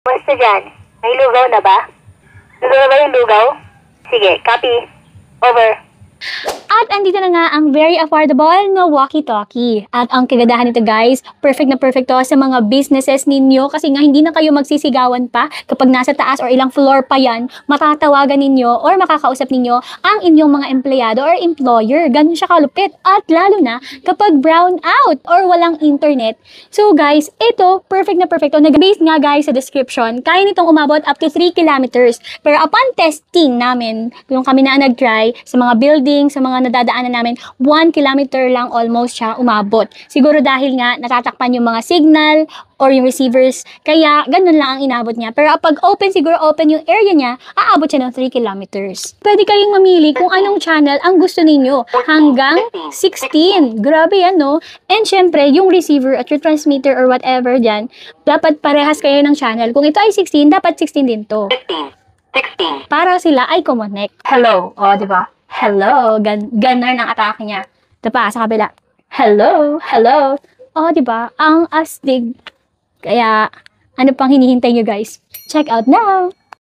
Basta dyan. May lugaw na ba? Lugaw na ba yung lugaw? Sige, copy. Over. At andito na nga ang very affordable na walkie-talkie. At ang kagadahan nito guys, perfect na perfect to sa mga businesses ninyo kasi nga hindi na kayo magsisigawan pa kapag nasa taas or ilang floor pa yan, matatawagan ninyo or makakausap ninyo ang inyong mga empleyado or employer. Ganun siya kalupit. At lalo na kapag brown out or walang internet. So guys, ito perfect na perfect to. Nag-base nga guys sa description, kaya nitong umabot up to 3 kilometers. Pero upon testing namin, yung kami na nag-try sa mga building, sa mga nadadaanan namin, 1 kilometer lang almost siya umabot. Siguro dahil nga natatakpan yung mga signal or yung receivers, kaya ganun lang ang inabot niya. Pero pag open, siguro open yung area niya, aabot siya ng 3 kilometers. Pwede kayong mamili kung anong channel ang gusto ninyo. Hanggang 16. Grabe yan, no? And syempre, yung receiver at yung transmitter or whatever dyan, dapat parehas kayo ng channel. Kung ito ay 16, dapat 16 din to. 16. Para sila ay connect. Hello. O, di ba? Hello. Ganun ang atake niya. Ito pa, sa kabila. Hello. Hello. O, di ba? Ang astig. Kaya, ano pang hinihintay nyo guys? Check out now!